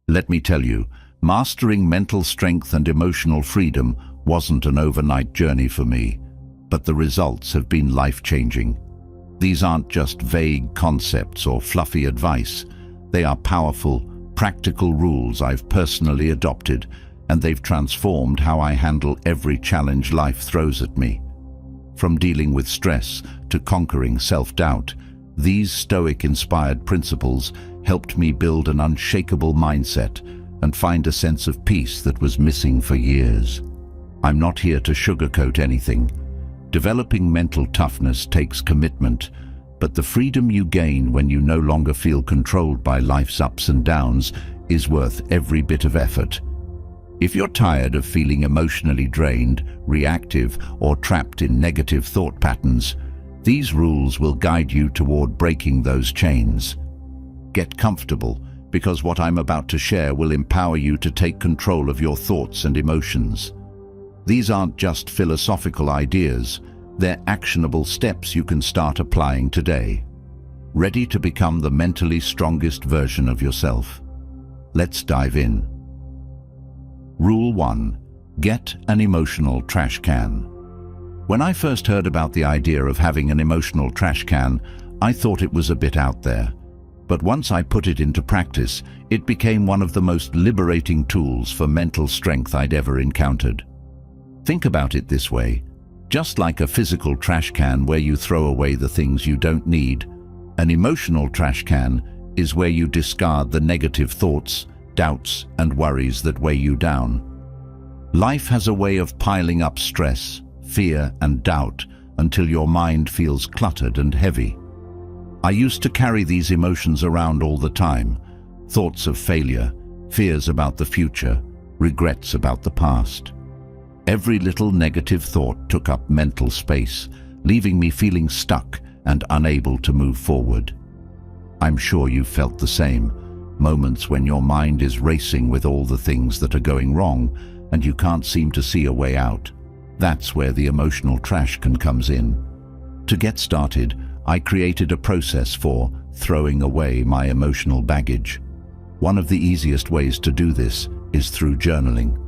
Let me tell you, mastering mental strength and emotional freedom wasn't an overnight journey for me, but the results have been life-changing. These aren't just vague concepts or fluffy advice. They are powerful, practical rules I've personally adopted, and they've transformed how I handle every challenge life throws at me. From dealing with stress to conquering self-doubt, these Stoic-inspired principles helped me build an unshakable mindset and find a sense of peace that was missing for years. I'm not here to sugarcoat anything. Developing mental toughness takes commitment, but the freedom you gain when you no longer feel controlled by life's ups and downs is worth every bit of effort. If you're tired of feeling emotionally drained, reactive, or trapped in negative thought patterns, these rules will guide you toward breaking those chains. Get comfortable, because what I'm about to share will empower you to take control of your thoughts and emotions. These aren't just philosophical ideas, they're actionable steps you can start applying today. Ready to become the mentally strongest version of yourself? Let's dive in. Rule 1. Get an emotional trash can. When I first heard about the idea of having an emotional trash can, I thought it was a bit out there. But once I put it into practice, it became one of the most liberating tools for mental strength I'd ever encountered. Think about it this way. Just like a physical trash can where you throw away the things you don't need, an emotional trash can is where you discard the negative thoughts, doubts, and worries that weigh you down. Life has a way of piling up stress, fear, and doubt until your mind feels cluttered and heavy. I used to carry these emotions around all the time. Thoughts of failure, fears about the future, regrets about the past. Every little negative thought took up mental space, leaving me feeling stuck and unable to move forward. I'm sure you've felt the same. Moments when your mind is racing with all the things that are going wrong and you can't seem to see a way out. That's where the emotional trash can come in. To get started, I created a process for throwing away my emotional baggage. One of the easiest ways to do this is through journaling.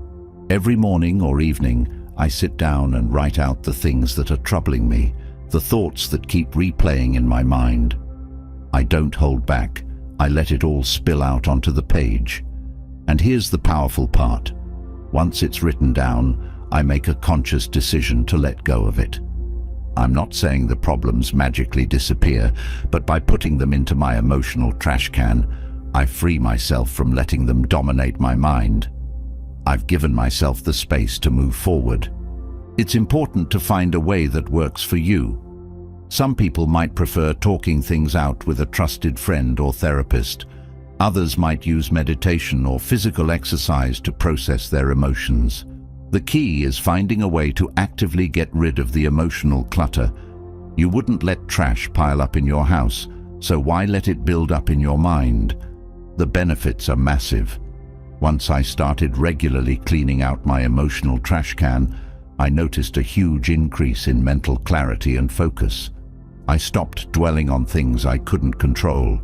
Every morning or evening, I sit down and write out the things that are troubling me, the thoughts that keep replaying in my mind. I don't hold back. I let it all spill out onto the page. And here's the powerful part. Once it's written down, I make a conscious decision to let go of it. I'm not saying the problems magically disappear, but by putting them into my emotional trash can, I free myself from letting them dominate my mind. I've given myself the space to move forward. It's important to find a way that works for you. Some people might prefer talking things out with a trusted friend or therapist. Others might use meditation or physical exercise to process their emotions. The key is finding a way to actively get rid of the emotional clutter. You wouldn't let trash pile up in your house, so why let it build up in your mind? The benefits are massive. Once I started regularly cleaning out my emotional trash can, I noticed a huge increase in mental clarity and focus. I stopped dwelling on things I couldn't control.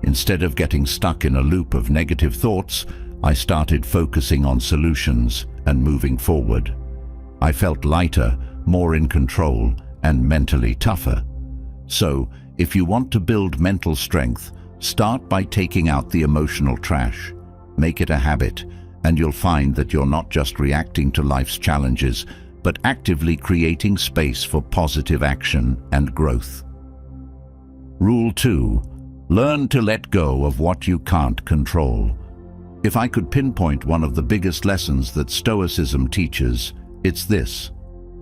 Instead of getting stuck in a loop of negative thoughts, I started focusing on solutions and moving forward. I felt lighter, more in control, and mentally tougher. So, if you want to build mental strength, start by taking out the emotional trash. Make it a habit, and you'll find that you're not just reacting to life's challenges, but actively creating space for positive action and growth. Rule 2. Learn to let go of what you can't control. If I could pinpoint one of the biggest lessons that Stoicism teaches, it's this.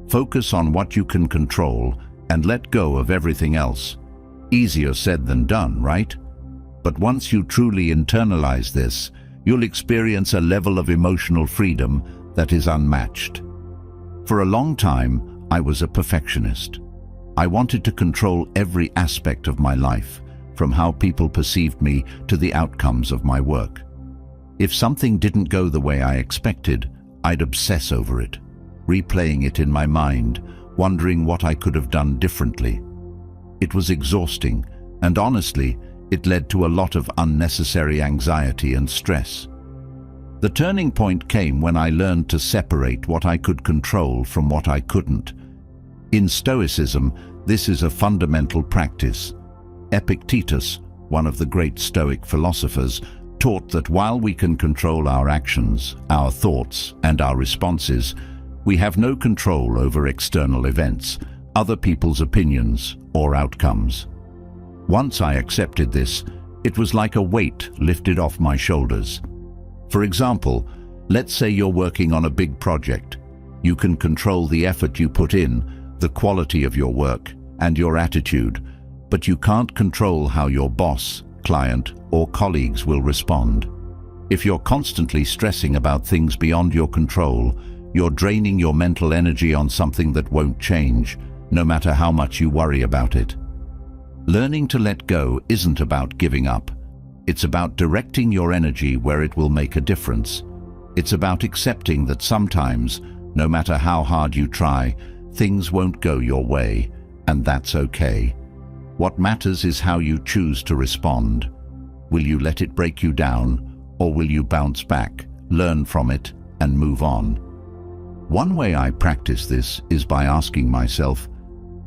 Focus on what you can control and let go of everything else. Easier said than done, right? But once you truly internalize this, you'll experience a level of emotional freedom that is unmatched. For a long time, I was a perfectionist. I wanted to control every aspect of my life, from how people perceived me to the outcomes of my work. If something didn't go the way I expected, I'd obsess over it, replaying it in my mind, wondering what I could have done differently. It was exhausting, and honestly, it led to a lot of unnecessary anxiety and stress. The turning point came when I learned to separate what I could control from what I couldn't. In Stoicism, this is a fundamental practice. Epictetus, one of the great Stoic philosophers, taught that while we can control our actions, our thoughts, and our responses, we have no control over external events, other people's opinions, or outcomes. Once I accepted this, it was like a weight lifted off my shoulders. For example, let's say you're working on a big project. You can control the effort you put in, the quality of your work, and your attitude, but you can't control how your boss, client, or colleagues will respond. If you're constantly stressing about things beyond your control, you're draining your mental energy on something that won't change, no matter how much you worry about it. Learning to let go isn't about giving up. It's about directing your energy where it will make a difference. It's about accepting that sometimes, no matter how hard you try, things won't go your way, and that's okay. What matters is how you choose to respond. Will you let it break you down, or will you bounce back, learn from it, and move on? One way I practice this is by asking myself,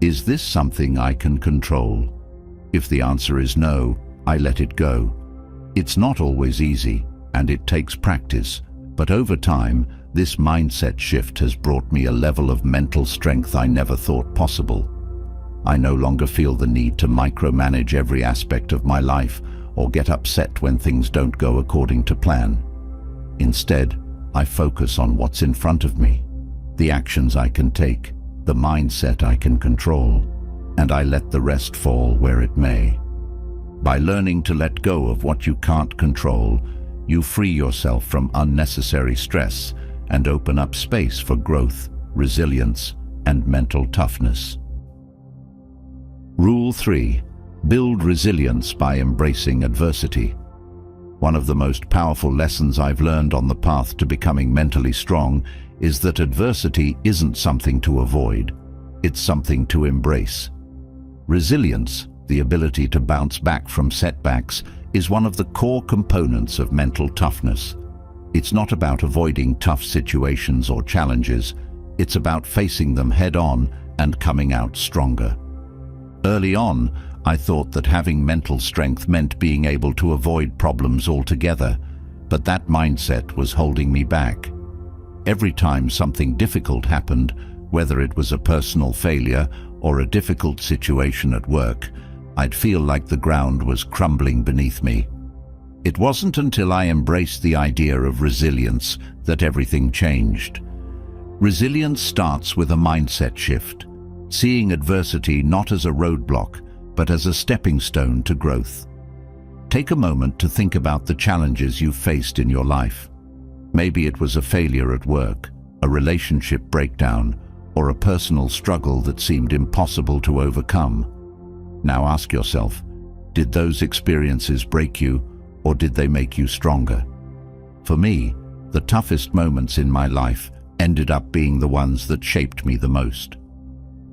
is this something I can control? If the answer is no, I let it go. It's not always easy, and it takes practice, but over time, this mindset shift has brought me a level of mental strength I never thought possible. I no longer feel the need to micromanage every aspect of my life or get upset when things don't go according to plan. Instead, I focus on what's in front of me, the actions I can take, the mindset I can control, and I let the rest fall where it may. By learning to let go of what you can't control, you free yourself from unnecessary stress and open up space for growth, resilience, and mental toughness. Rule 3. Build resilience by embracing adversity. One of the most powerful lessons I've learned on the path to becoming mentally strong is that adversity isn't something to avoid, it's something to embrace. Resilience, the ability to bounce back from setbacks, is one of the core components of mental toughness. It's not about avoiding tough situations or challenges, it's about facing them head-on and coming out stronger. Early on, I thought that having mental strength meant being able to avoid problems altogether, but that mindset was holding me back. Every time something difficult happened, whether it was a personal failure or a difficult situation at work, I'd feel like the ground was crumbling beneath me. It wasn't until I embraced the idea of resilience that everything changed. Resilience starts with a mindset shift, seeing adversity not as a roadblock, but as a stepping stone to growth. Take a moment to think about the challenges you've faced in your life. Maybe it was a failure at work, a relationship breakdown, or a personal struggle that seemed impossible to overcome. Now ask yourself, did those experiences break you, or did they make you stronger? For me, the toughest moments in my life ended up being the ones that shaped me the most.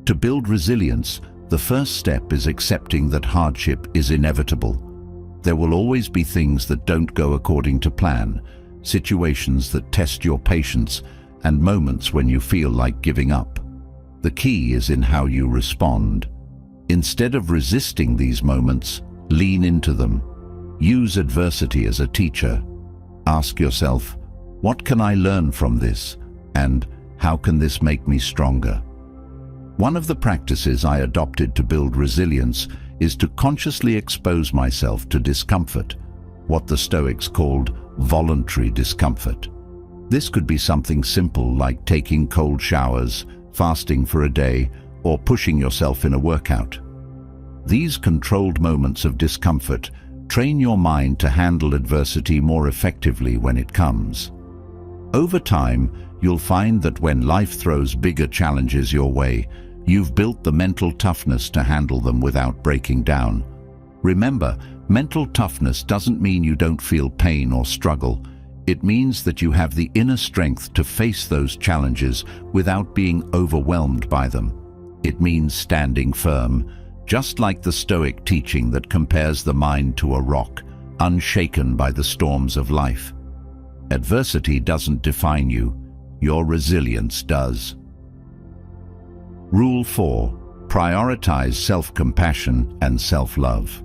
To build resilience, the first step is accepting that hardship is inevitable. There will always be things that don't go according to plan, situations that test your patience, and moments when you feel like giving up. The key is in how you respond. Instead of resisting these moments, lean into them. Use adversity as a teacher. Ask yourself, what can I learn from this? And how can this make me stronger? One of the practices I adopted to build resilience is to consciously expose myself to discomfort, what the Stoics called voluntary discomfort. This could be something simple like taking cold showers, fasting for a day, or pushing yourself in a workout. These controlled moments of discomfort train your mind to handle adversity more effectively when it comes. Over time, you'll find that when life throws bigger challenges your way, you've built the mental toughness to handle them without breaking down. Remember, mental toughness doesn't mean you don't feel pain or struggle. It means that you have the inner strength to face those challenges without being overwhelmed by them. It means standing firm, just like the Stoic teaching that compares the mind to a rock, unshaken by the storms of life. Adversity doesn't define you, your resilience does. Rule 4. Prioritize self-compassion and self-love.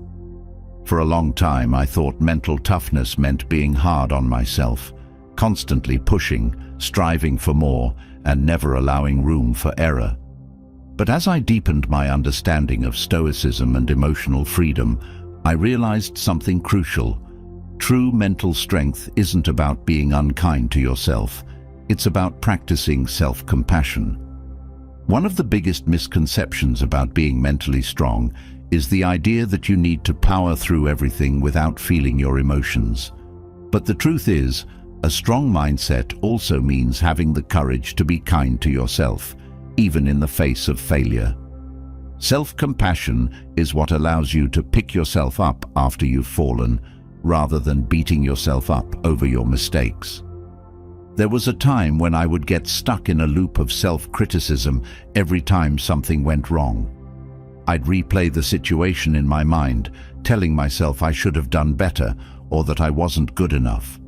For a long time, I thought mental toughness meant being hard on myself, constantly pushing, striving for more, and never allowing room for error. But as I deepened my understanding of Stoicism and emotional freedom, I realized something crucial. True mental strength isn't about being unkind to yourself. It's about practicing self-compassion. One of the biggest misconceptions about being mentally strong is the idea that you need to power through everything without feeling your emotions. But the truth is, a strong mindset also means having the courage to be kind to yourself, even in the face of failure. Self-compassion is what allows you to pick yourself up after you've fallen, rather than beating yourself up over your mistakes. There was a time when I would get stuck in a loop of self-criticism every time something went wrong. I'd replay the situation in my mind, telling myself I should have done better or that I wasn't good enough.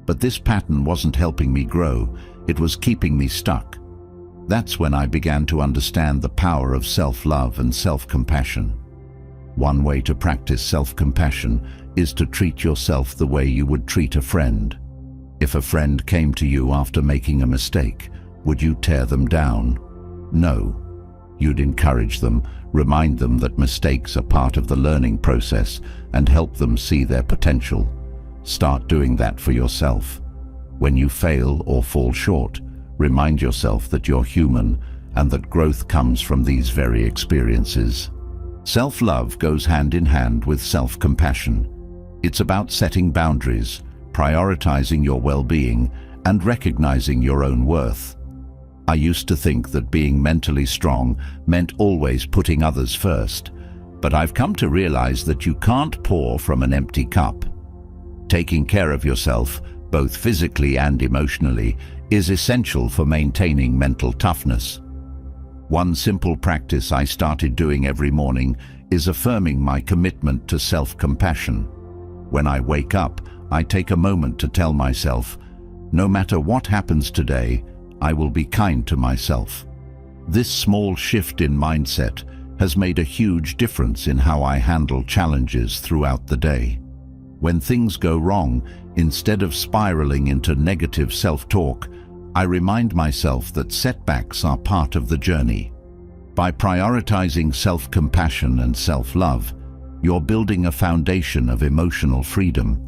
But this pattern wasn't helping me grow, it was keeping me stuck. That's when I began to understand the power of self-love and self-compassion. One way to practice self-compassion is to treat yourself the way you would treat a friend. If a friend came to you after making a mistake, would you tear them down? No. You'd encourage them, remind them that mistakes are part of the learning process, and help them see their potential. Start doing that for yourself. When you fail or fall short, remind yourself that you're human and that growth comes from these very experiences. Self-love goes hand in hand with self-compassion. It's about setting boundaries, prioritizing your well-being, and recognizing your own worth. I used to think that being mentally strong meant always putting others first, but I've come to realize that you can't pour from an empty cup. Taking care of yourself, both physically and emotionally, is essential for maintaining mental toughness. One simple practice I started doing every morning is affirming my commitment to self-compassion. When I wake up, I take a moment to tell myself, no matter what happens today, I will be kind to myself. This small shift in mindset has made a huge difference in how I handle challenges throughout the day. When things go wrong, instead of spiraling into negative self-talk, I remind myself that setbacks are part of the journey. By prioritizing self-compassion and self-love, you're building a foundation of emotional freedom.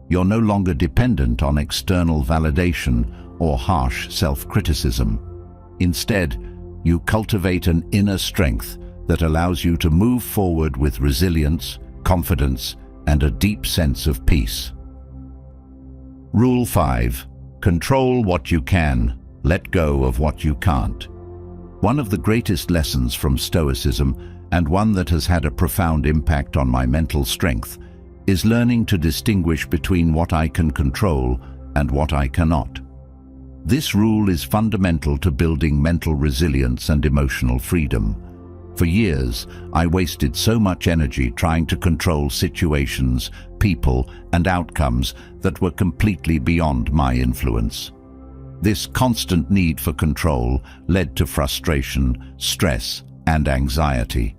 You're no longer dependent on external validation or harsh self-criticism. Instead, you cultivate an inner strength that allows you to move forward with resilience, confidence, and a deep sense of peace. Rule 5. Control what you can, let go of what you can't. One of the greatest lessons from Stoicism, and one that has had a profound impact on my mental strength, is learning to distinguish between what I can control and what I cannot. This rule is fundamental to building mental resilience and emotional freedom. For years, I wasted so much energy trying to control situations, people, and outcomes that were completely beyond my influence. This constant need for control led to frustration, stress, and anxiety.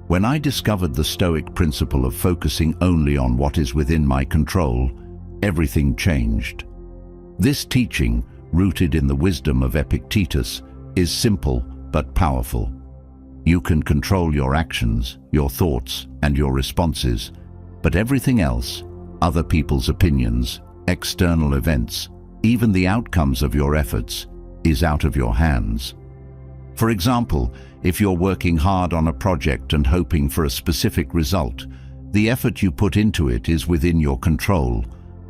When I discovered the Stoic principle of focusing only on what is within my control, everything changed. This teaching, rooted in the wisdom of Epictetus, is simple but powerful. You can control your actions, your thoughts, and your responses, but everything else, other people's opinions, external events, even the outcomes of your efforts, is out of your hands. For example, if you're working hard on a project and hoping for a specific result, the effort you put into it is within your control,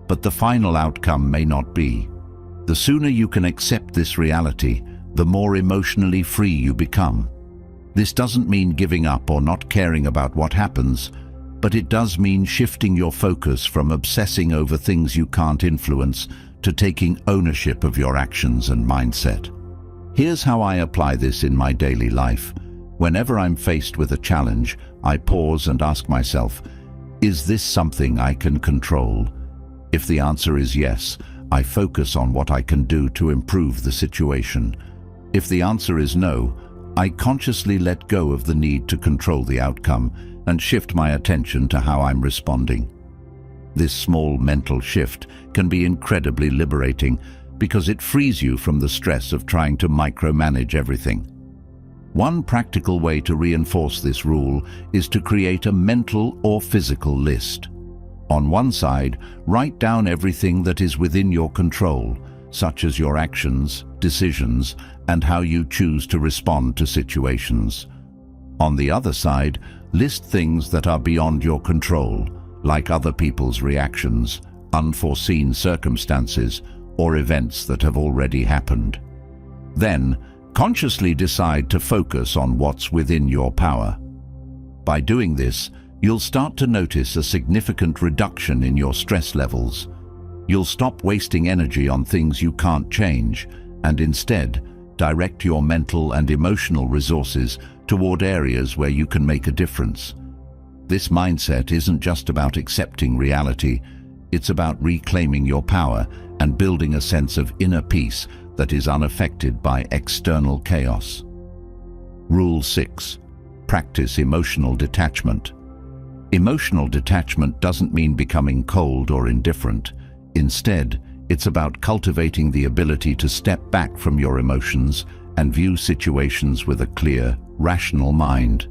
but the final outcome may not be. The sooner you can accept this reality, the more emotionally free you become. This doesn't mean giving up or not caring about what happens, but it does mean shifting your focus from obsessing over things you can't influence to taking ownership of your actions and mindset. Here's how I apply this in my daily life. Whenever I'm faced with a challenge, I pause and ask myself, is this something I can control? If the answer is yes, I focus on what I can do to improve the situation. If the answer is no, I consciously let go of the need to control the outcome and shift my attention to how I'm responding. This small mental shift can be incredibly liberating because it frees you from the stress of trying to micromanage everything. One practical way to reinforce this rule is to create a mental or physical list. On one side, write down everything that is within your control, such as your actions, decisions, and how you choose to respond to situations. On the other side, list things that are beyond your control, like other people's reactions, unforeseen circumstances, or events that have already happened. Then, consciously decide to focus on what's within your power. By doing this, you'll start to notice a significant reduction in your stress levels. You'll stop wasting energy on things you can't change, and instead, direct your mental and emotional resources toward areas where you can make a difference. This mindset isn't just about accepting reality, it's about reclaiming your power and building a sense of inner peace that is unaffected by external chaos. Rule 6. Practice emotional detachment. Emotional detachment doesn't mean becoming cold or indifferent. Instead, it's about cultivating the ability to step back from your emotions and view situations with a clear, rational mind.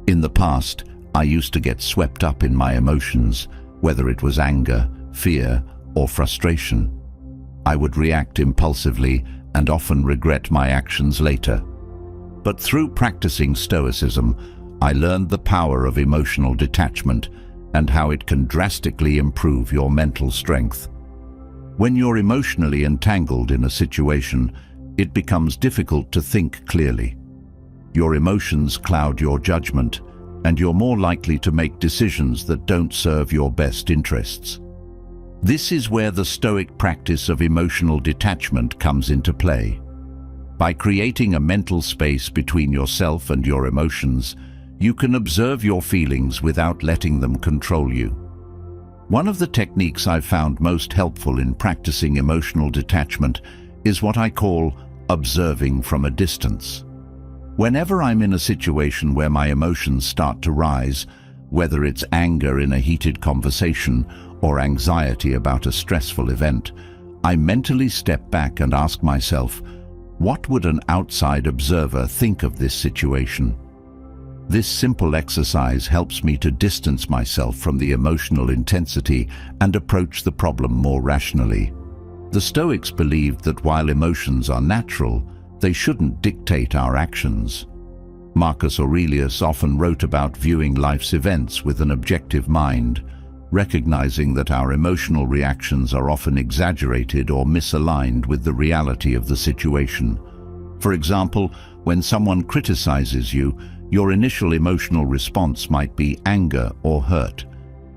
In the past, I used to get swept up in my emotions, whether it was anger, fear, or frustration. I would react impulsively and often regret my actions later. But through practicing Stoicism, I learned the power of emotional detachment and how it can drastically improve your mental strength. When you're emotionally entangled in a situation, it becomes difficult to think clearly. Your emotions cloud your judgment, and you're more likely to make decisions that don't serve your best interests. This is where the Stoic practice of emotional detachment comes into play. By creating a mental space between yourself and your emotions, you can observe your feelings without letting them control you. One of the techniques I've found most helpful in practicing emotional detachment is what I call observing from a distance. Whenever I'm in a situation where my emotions start to rise, whether it's anger in a heated conversation or anxiety about a stressful event, I mentally step back and ask myself, what would an outside observer think of this situation? This simple exercise helps me to distance myself from the emotional intensity and approach the problem more rationally. The Stoics believed that while emotions are natural, they shouldn't dictate our actions. Marcus Aurelius often wrote about viewing life's events with an objective mind, recognizing that our emotional reactions are often exaggerated or misaligned with the reality of the situation. For example, when someone criticizes you, your initial emotional response might be anger or hurt.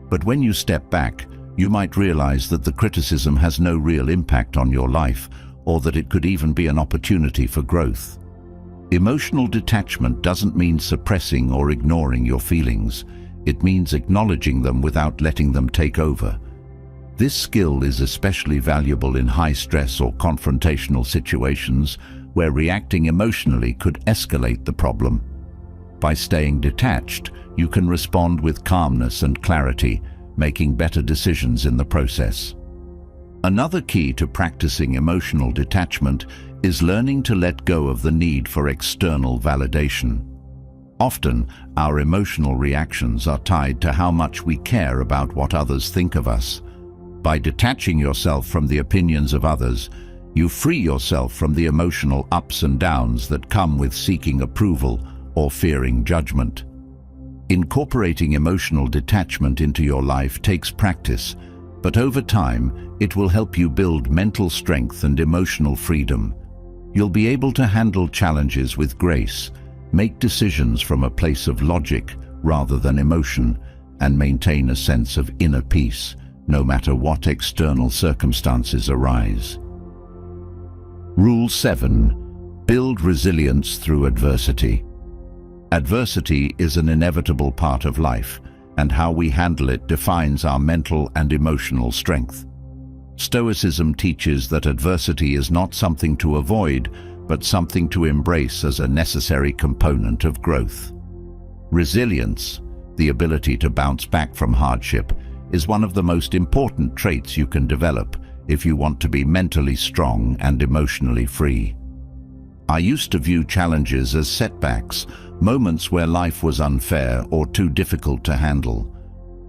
But when you step back, you might realize that the criticism has no real impact on your life, or that it could even be an opportunity for growth. Emotional detachment doesn't mean suppressing or ignoring your feelings. It means acknowledging them without letting them take over. This skill is especially valuable in high-stress or confrontational situations where reacting emotionally could escalate the problem. By staying detached, you can respond with calmness and clarity, making better decisions in the process. Another key to practicing emotional detachment is learning to let go of the need for external validation. Often, our emotional reactions are tied to how much we care about what others think of us. By detaching yourself from the opinions of others, you free yourself from the emotional ups and downs that come with seeking approval or fearing judgment. Incorporating emotional detachment into your life takes practice, but over time, it will help you build mental strength and emotional freedom. You'll be able to handle challenges with grace, make decisions from a place of logic rather than emotion, and maintain a sense of inner peace, no matter what external circumstances arise. Rule 7. Build resilience through adversity. Adversity is an inevitable part of life, and how we handle it defines our mental and emotional strength. Stoicism teaches that adversity is not something to avoid, but something to embrace as a necessary component of growth. Resilience, the ability to bounce back from hardship, is one of the most important traits you can develop if you want to be mentally strong and emotionally free. I used to view challenges as setbacks, moments where life was unfair or too difficult to handle.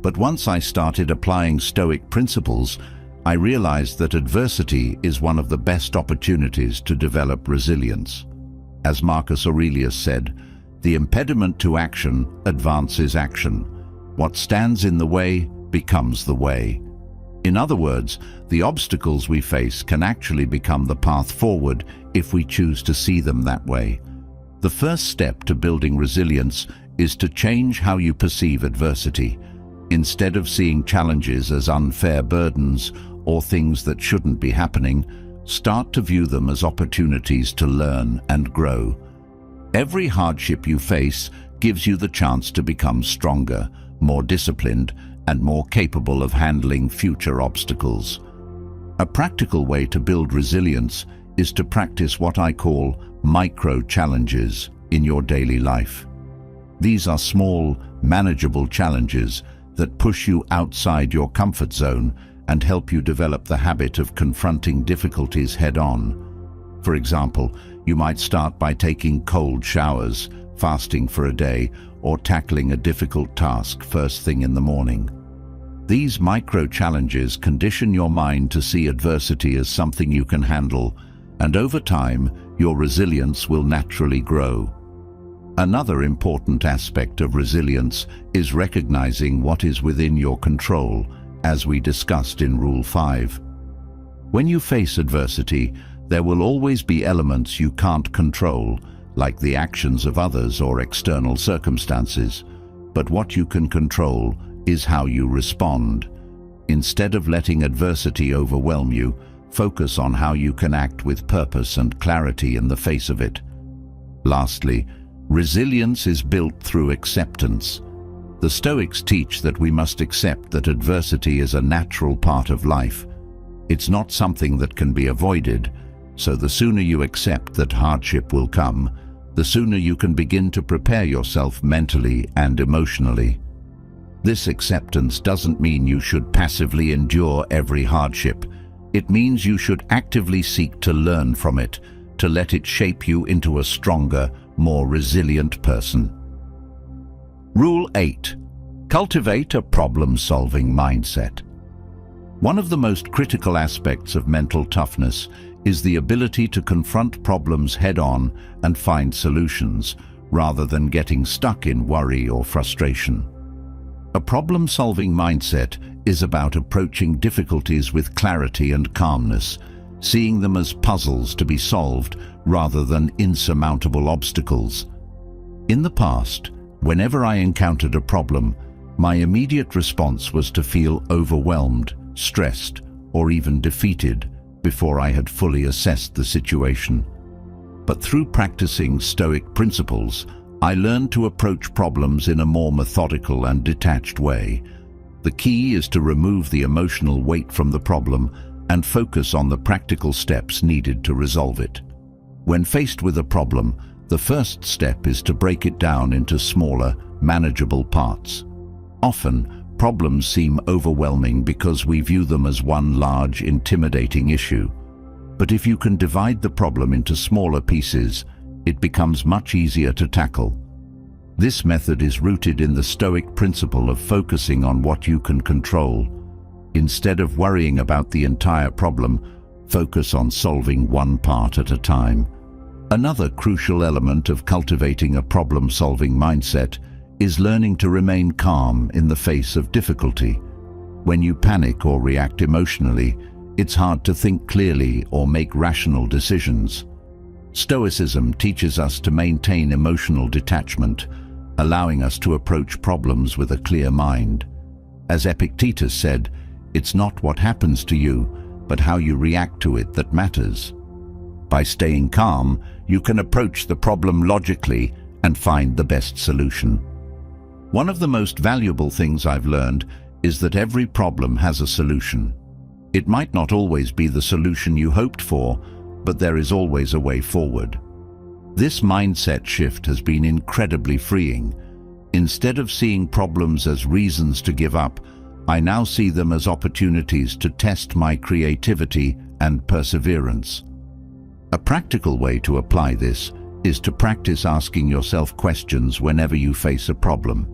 But once I started applying Stoic principles, I realized that adversity is one of the best opportunities to develop resilience. As Marcus Aurelius said, "The impediment to action advances action. What stands in the way becomes the way." In other words, the obstacles we face can actually become the path forward if we choose to see them that way. The first step to building resilience is to change how you perceive adversity. Instead of seeing challenges as unfair burdens or things that shouldn't be happening, start to view them as opportunities to learn and grow. Every hardship you face gives you the chance to become stronger, more disciplined, and more capable of handling future obstacles. A practical way to build resilience is to practice what I call micro-challenges in your daily life. These are small, manageable challenges that push you outside your comfort zone and help you develop the habit of confronting difficulties head-on. For example, you might start by taking cold showers, fasting for a day, or tackling a difficult task first thing in the morning. These micro-challenges condition your mind to see adversity as something you can handle, and over time, your resilience will naturally grow. Another important aspect of resilience is recognizing what is within your control, as we discussed in Rule 5. When you face adversity, there will always be elements you can't control, like the actions of others or external circumstances. But what you can control is how you respond. Instead of letting adversity overwhelm you, focus on how you can act with purpose and clarity in the face of it. Lastly, resilience is built through acceptance. The Stoics teach that we must accept that adversity is a natural part of life. It's not something that can be avoided, so the sooner you accept that hardship will come, the sooner you can begin to prepare yourself mentally and emotionally. This acceptance doesn't mean you should passively endure every hardship. It means you should actively seek to learn from it, to let it shape you into a stronger, more resilient person. Rule 8. Cultivate a problem-solving mindset. One of the most critical aspects of mental toughness is the ability to confront problems head-on and find solutions, rather than getting stuck in worry or frustration. A problem-solving mindset is about approaching difficulties with clarity and calmness, seeing them as puzzles to be solved rather than insurmountable obstacles. In the past, whenever I encountered a problem, my immediate response was to feel overwhelmed, stressed, or even defeated before I had fully assessed the situation. But through practicing Stoic principles, I learned to approach problems in a more methodical and detached way. The key is to remove the emotional weight from the problem and focus on the practical steps needed to resolve it. When faced with a problem, the first step is to break it down into smaller, manageable parts. Often, problems seem overwhelming because we view them as one large, intimidating issue. But if you can divide the problem into smaller pieces, it becomes much easier to tackle. This method is rooted in the Stoic principle of focusing on what you can control. Instead of worrying about the entire problem, focus on solving one part at a time. Another crucial element of cultivating a problem-solving mindset is learning to remain calm in the face of difficulty. When you panic or react emotionally, it's hard to think clearly or make rational decisions. Stoicism teaches us to maintain emotional detachment, allowing us to approach problems with a clear mind. As Epictetus said, "It's not what happens to you, but how you react to it that matters." By staying calm, you can approach the problem logically and find the best solution. One of the most valuable things I've learned is that every problem has a solution. It might not always be the solution you hoped for, but there is always a way forward. This mindset shift has been incredibly freeing. Instead of seeing problems as reasons to give up, I now see them as opportunities to test my creativity and perseverance. A practical way to apply this is to practice asking yourself questions whenever you face a problem.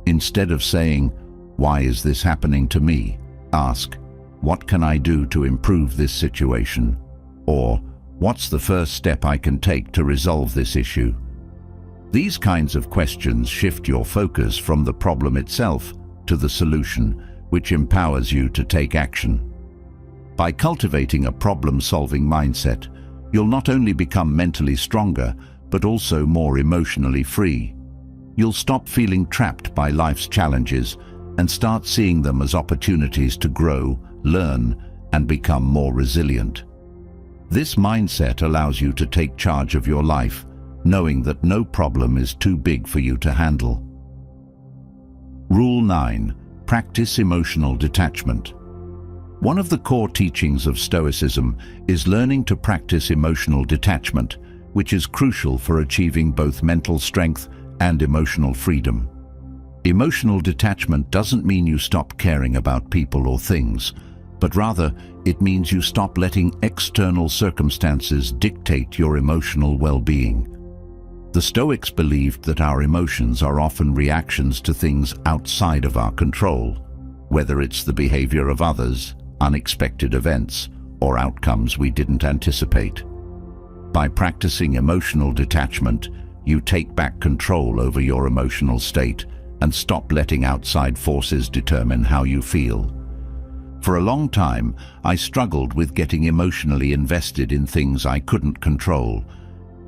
Instead of saying, "Why is this happening to me?" ask, "What can I do to improve this situation?" Or, "What's the first step I can take to resolve this issue?" These kinds of questions shift your focus from the problem itself to the solution, which empowers you to take action. By cultivating a problem-solving mindset, you'll not only become mentally stronger, but also more emotionally free. You'll stop feeling trapped by life's challenges and start seeing them as opportunities to grow, learn, and become more resilient. This mindset allows you to take charge of your life, knowing that no problem is too big for you to handle. Rule 9. Practice emotional detachment. One of the core teachings of Stoicism is learning to practice emotional detachment, which is crucial for achieving both mental strength and emotional freedom. Emotional detachment doesn't mean you stop caring about people or things, but rather it means you stop letting external circumstances dictate your emotional well-being. The Stoics believed that our emotions are often reactions to things outside of our control, whether it's the behavior of others, unexpected events, or outcomes we didn't anticipate. By practicing emotional detachment, you take back control over your emotional state and stop letting outside forces determine how you feel. For a long time, I struggled with getting emotionally invested in things I couldn't control.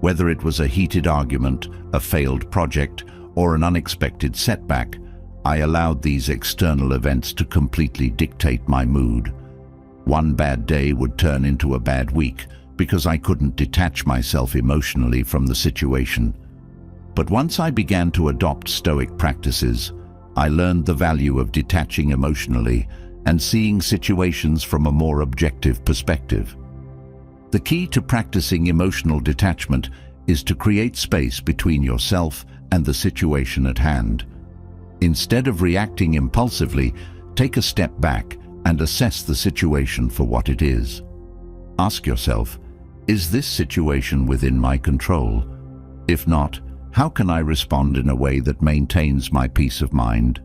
Whether it was a heated argument, a failed project, or an unexpected setback, I allowed these external events to completely dictate my mood. One bad day would turn into a bad week because I couldn't detach myself emotionally from the situation. But once I began to adopt Stoic practices, I learned the value of detaching emotionally and seeing situations from a more objective perspective. The key to practicing emotional detachment is to create space between yourself and the situation at hand. Instead of reacting impulsively, take a step back and assess the situation for what it is. Ask yourself, is this situation within my control? If not, how can I respond in a way that maintains my peace of mind?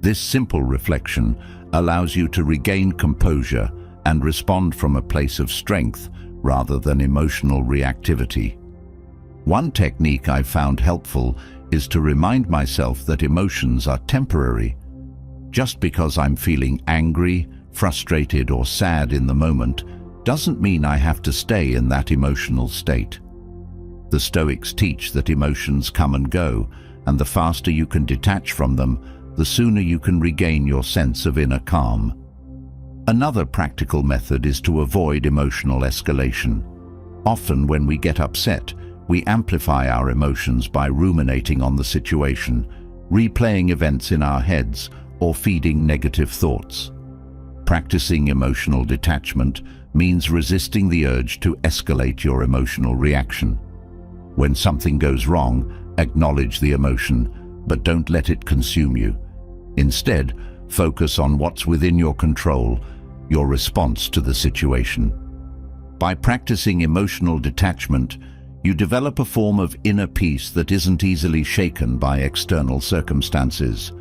This simple reflection allows you to regain composure and respond from a place of strength rather than emotional reactivity. One technique I've found helpful is to remind myself that emotions are temporary. Just because I'm feeling angry, frustrated, or sad in the moment doesn't mean I have to stay in that emotional state. The Stoics teach that emotions come and go, and the faster you can detach from them, the sooner you can regain your sense of inner calm. Another practical method is to avoid emotional escalation. Often when we get upset, we amplify our emotions by ruminating on the situation, replaying events in our heads, or feeding negative thoughts. Practicing emotional detachment means resisting the urge to escalate your emotional reaction. When something goes wrong, acknowledge the emotion, but don't let it consume you. Instead, focus on what's within your control, your response to the situation. By practicing emotional detachment, you develop a form of inner peace that isn't easily shaken by external circumstances.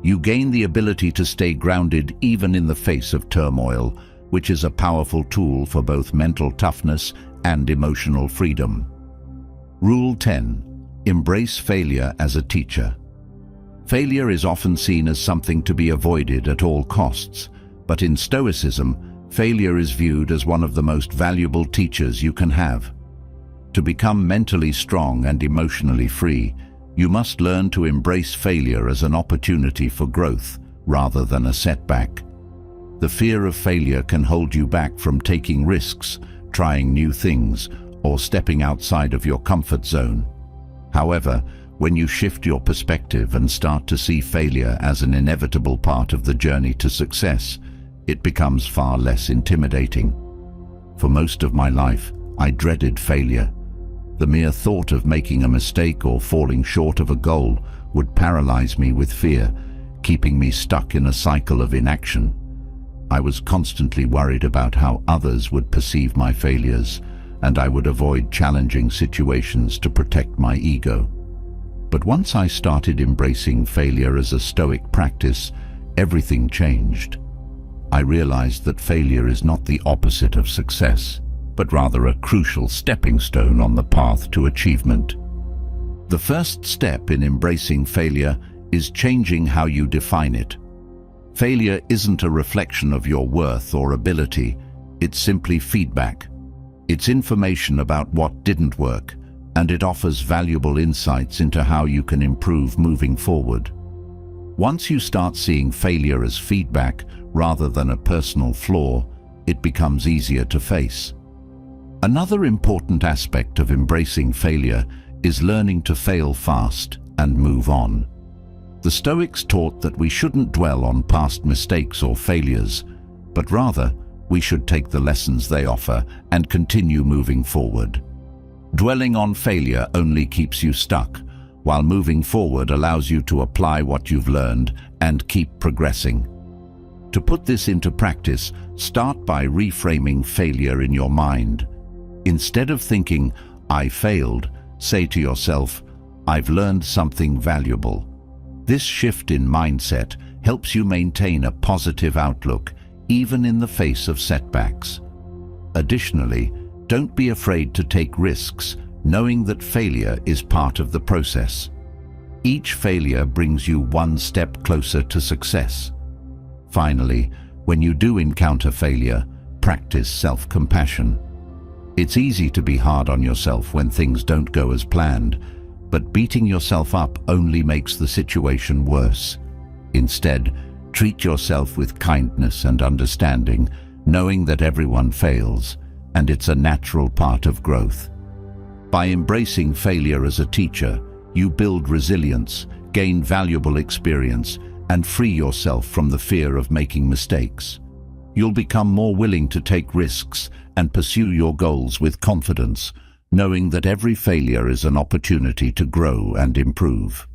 You gain the ability to stay grounded even in the face of turmoil, which is a powerful tool for both mental toughness and emotional freedom. Rule 10. Embrace failure as a teacher. Failure is often seen as something to be avoided at all costs, but in Stoicism, failure is viewed as one of the most valuable teachers you can have. To become mentally strong and emotionally free, you must learn to embrace failure as an opportunity for growth rather than a setback. The fear of failure can hold you back from taking risks, trying new things, or stepping outside of your comfort zone. However, when you shift your perspective and start to see failure as an inevitable part of the journey to success, it becomes far less intimidating. For most of my life, I dreaded failure. The mere thought of making a mistake or falling short of a goal would paralyze me with fear, keeping me stuck in a cycle of inaction. I was constantly worried about how others would perceive my failures, and I would avoid challenging situations to protect my ego. But once I started embracing failure as a Stoic practice, everything changed. I realized that failure is not the opposite of success, but rather a crucial stepping stone on the path to achievement. The first step in embracing failure is changing how you define it. Failure isn't a reflection of your worth or ability, it's simply feedback. It's information about what didn't work, and it offers valuable insights into how you can improve moving forward. Once you start seeing failure as feedback rather than a personal flaw, it becomes easier to face. Another important aspect of embracing failure is learning to fail fast and move on. The Stoics taught that we shouldn't dwell on past mistakes or failures, but rather we should take the lessons they offer and continue moving forward. Dwelling on failure only keeps you stuck, while moving forward allows you to apply what you've learned and keep progressing. To put this into practice, start by reframing failure in your mind. Instead of thinking, "I failed," say to yourself, "I've learned something valuable." This shift in mindset helps you maintain a positive outlook, even in the face of setbacks. Additionally, don't be afraid to take risks, knowing that failure is part of the process. Each failure brings you one step closer to success. Finally, when you do encounter failure, practice self-compassion. It's easy to be hard on yourself when things don't go as planned, but beating yourself up only makes the situation worse. Instead, treat yourself with kindness and understanding, knowing that everyone fails, and it's a natural part of growth. By embracing failure as a teacher, you build resilience, gain valuable experience, and free yourself from the fear of making mistakes. You'll become more willing to take risks and pursue your goals with confidence, knowing that every failure is an opportunity to grow and improve.